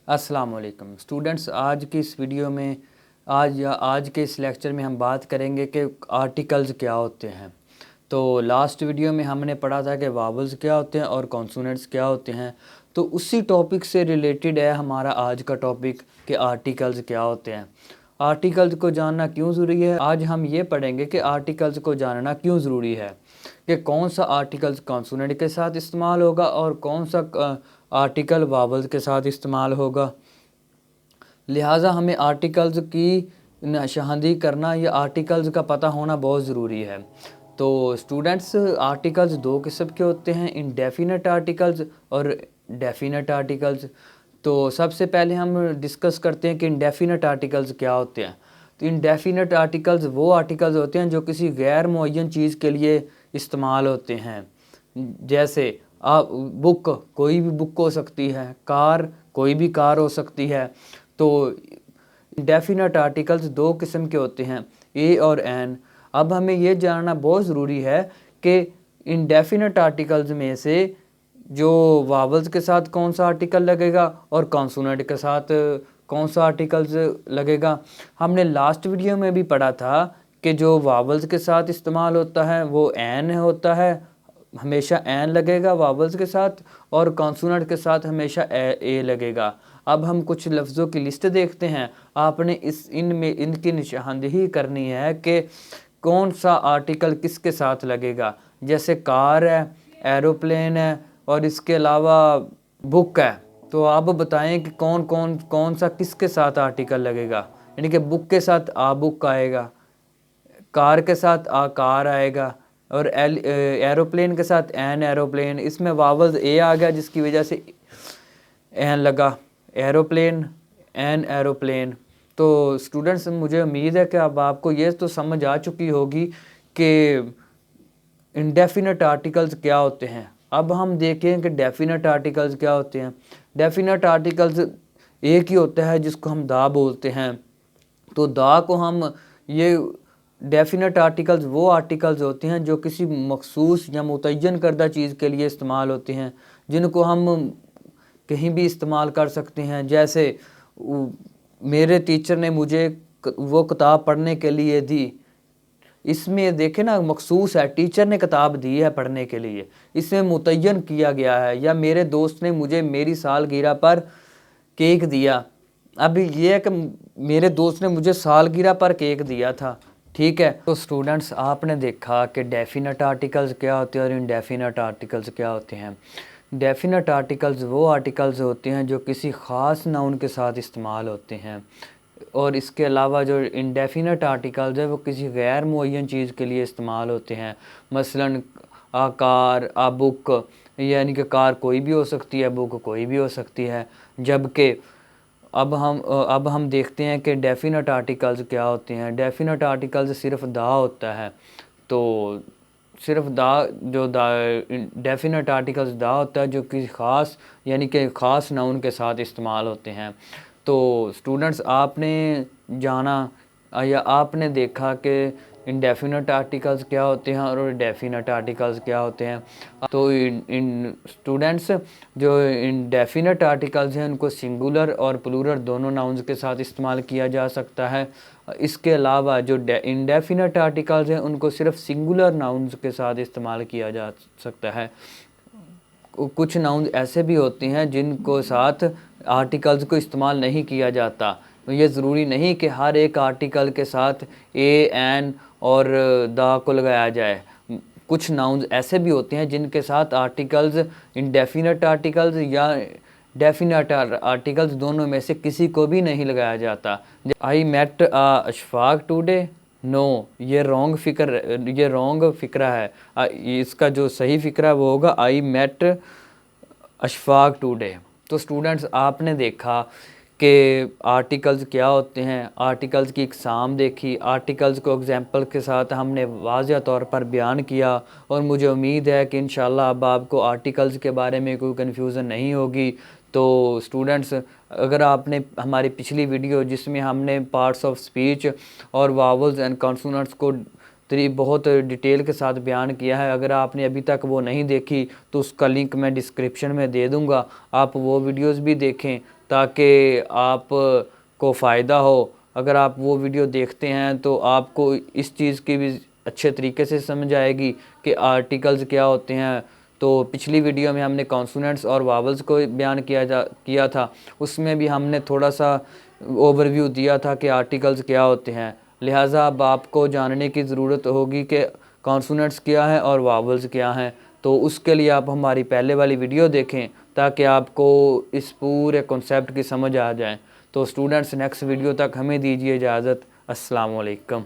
अस्सलाम वालेकुम स्टूडेंट्स। आज की इस वीडियो में आज के इस लेक्चर में हम बात करेंगे कि आर्टिकल्स क्या होते हैं। तो लास्ट वीडियो में हमने पढ़ा था कि वावल्स क्या होते हैं और कॉन्सोनेंट्स क्या होते हैं। तो उसी टॉपिक से रिलेटेड है हमारा आज का टॉपिक कि आर्टिकल्स क्या होते हैं। आर्टिकल्स को जानना क्यों ज़रूरी है, आज हम ये पढ़ेंगे कि आर्टिकल्स को जानना क्यों ज़रूरी है, कि कौन सा आर्टिकल्स कॉन्सोनेंट के साथ इस्तेमाल होगा और कौन सा आर्टिकल वावल्स के साथ इस्तेमाल होगा। लिहाजा हमें आर्टिकल्स की निशानदेही करना या आर्टिकल्स का पता होना बहुत ज़रूरी है। तो स्टूडेंट्स, आर्टिकल्स दो किस्म के होते हैं, इंडेफिनेट आर्टिकल्स और डेफिनेट आर्टिकल्स। तो सबसे पहले हम डिस्कस करते हैं कि इंडेफिनेट आर्टिकल्स क्या होते हैं। तो इंडेफिनेट आर्टिकल्स वो आर्टिकल्स होते हैं जो किसी गैर मुअय्यन चीज़ के लिए इस्तेमाल होते हैं। जैसे बुक, कोई भी बुक हो सकती है, कार, कोई भी कार हो सकती है। तो इंडेफिनेट आर्टिकल्स दो किस्म के होते हैं, ए और एन। अब हमें ये जानना बहुत ज़रूरी है कि इंडेफिनेट आर्टिकल्स में से जो वावल्स के साथ कौन सा आर्टिकल लगेगा और कॉन्सोनेंट के साथ कौन सा आर्टिकल्स लगेगा। हमने लास्ट वीडियो में भी पढ़ा था कि जो वावल्स के साथ इस्तेमाल होता है वो एन होता है, हमेशा एन लगेगा वावल्स के साथ, और कॉन्सोनेंट के साथ हमेशा ए लगेगा। अब हम कुछ लफ्ज़ों की लिस्ट देखते हैं। आपने इनकी निशानदेही करनी है कि कौन सा आर्टिकल किसके साथ लगेगा। जैसे कार है, एरोप्लेन है और इसके अलावा बुक है। तो आप बताएं कि कौन सा किसके साथ आर्टिकल लगेगा। यानी कि बुक के साथ आ बुक आएगा, कार के साथ आ कार आएगा, और एरोप्लेन के साथ एन एरोप्लेन। इसमें वावल्स ए आ गया जिसकी वजह से एन लगा, एरोप्लेन एन एरोप्लेन। तो स्टूडेंट्स, मुझे उम्मीद है कि अब आपको ये तो समझ आ चुकी होगी कि इंडेफिनेट आर्टिकल्स क्या होते हैं। अब हम देखें कि डेफिनेट आर्टिकल्स क्या होते हैं। डेफिनेट आर्टिकल्स एक ही होता है जिसको हम दा बोलते हैं। तो दा को हम ये डेफिनेट आर्टिकल्स वो आर्टिकल्स होते हैं जो किसी मखसूस या मुतय्यन करदा चीज़ के लिए इस्तेमाल होते हैं, जिनको हम कहीं भी इस्तेमाल कर सकते हैं। जैसे मेरे टीचर ने मुझे वो किताब पढ़ने के लिए दी, इसमें देखे ना, मखसूस है, टीचर ने किताब दी है पढ़ने के लिए, इसमें मुतय्यन किया गया है। या मेरे दोस्त ने मुझे मेरी सालगिरह पर केक दिया। अब ये है कि मेरे दोस्त ने मुझे सालगिरह पर केक दिया था, ठीक है। तो स्टूडेंट्स, आपने देखा कि डेफिनेट आर्टिकल्स क्या होते हैं और इनडेफिनेट आर्टिकल्स क्या होते हैं। डेफिनेट आर्टिकल्स वो आर्टिकल्स होते हैं जो किसी ख़ास नाउन के साथ इस्तेमाल होते हैं, और इसके अलावा जो इंडेफिनेट आर्टिकल्स है वो किसी गैर मुअय्यन चीज़ के लिए इस्तेमाल होते हैं। मसलन आ कार, आ बुक, यानी कि कार कोई भी हो सकती है, बुक कोई भी हो सकती है। जबकि अब हम देखते हैं कि डेफिनेट आर्टिकल्स क्या होते हैं। डेफिनेट आर्टिकल्स सिर्फ दा होता है। तो सिर्फ डेफिनेट आर्टिकल्स दा होता है जो किसी ख़ास, यानी कि ख़ास नाउन के साथ इस्तेमाल होते हैं। तो स्टूडेंट्स, आपने जाना या आपने देखा कि इंडेफिनेट आर्टिकल्स क्या होते हैं और डेफिनेट आर्टिकल्स क्या होते हैं। तो इन स्टूडेंट्स, जो इंडेफिनेट आर्टिकल्स हैं उनको सिंगुलर और प्लूरल दोनों नाउन्स के साथ इस्तेमाल किया जा सकता है। इसके अलावा जो इंडेफिनेट आर्टिकल्स हैं उनको सिर्फ सिंगुलर नाउन्स के साथ इस्तेमाल किया जा सकता है। कुछ नाउन्स ऐसे भी होते हैं जिनको साथ आर्टिकल्स को इस्तेमाल नहीं किया जाता। तो ये ज़रूरी नहीं कि हर एक आर्टिकल के साथ ए, एन और दा को लगाया जाए। कुछ नाउन्स ऐसे भी होते हैं जिनके साथ आर्टिकल्स, इंडेफिनेट आर्टिकल्स या डेफिनेट आर्टिकल्स, दोनों में से किसी को भी नहीं लगाया जाता। I met Ashfaq today, no, ये रॉन्ग फ़िक्रा है। इसका जो सही फ़िक्रा वो होगा आई मेट अशफाक टुडे। तो स्टूडेंट्स, आपने देखा कि आर्टिकल्स क्या होते हैं, आर्टिकल्स की इकसाम देखी, आर्टिकल्स को एग्जांपल के साथ हमने वाज़िया तौर पर बयान किया, और मुझे उम्मीद है कि इंशाल्लाह अब आपको आर्टिकल्स के बारे में कोई कन्फ्यूज़न नहीं होगी। तो स्टूडेंट्स, अगर आपने हमारी पिछली वीडियो जिसमें हमने पार्ट्स ऑफ स्पीच और वावल्स एंड कॉन्सोनेंट्स को बहुत डिटेल के साथ बयान किया है, अगर आपने अभी तक वो नहीं देखी तो उसका लिंक मैं डिस्क्रिप्शन में दे दूँगा, आप वो वीडियोज़ भी देखें ताकि आप को फ़ायदा हो। अगर आप वो वीडियो देखते हैं तो आपको इस चीज़ की भी अच्छे तरीके से समझ आएगी कि आर्टिकल्स क्या होते हैं। तो पिछली वीडियो में हमने कॉन्सोनेंट्स और वावल्स को बयान किया था, उसमें भी हमने थोड़ा सा ओवरव्यू दिया था कि आर्टिकल्स क्या होते हैं। लिहाजा अब आपको जानने की ज़रूरत होगी कि कॉन्सोनेंट्स क्या है और वावल्स क्या हैं। तो उसके लिए आप हमारी पहले वाली वीडियो देखें ताकि आपको इस पूरे कॉन्सेप्ट की समझ आ जाए। तो स्टूडेंट्स, नेक्स्ट वीडियो तक हमें दीजिए इजाज़त। अस्सलाम वालेकुम।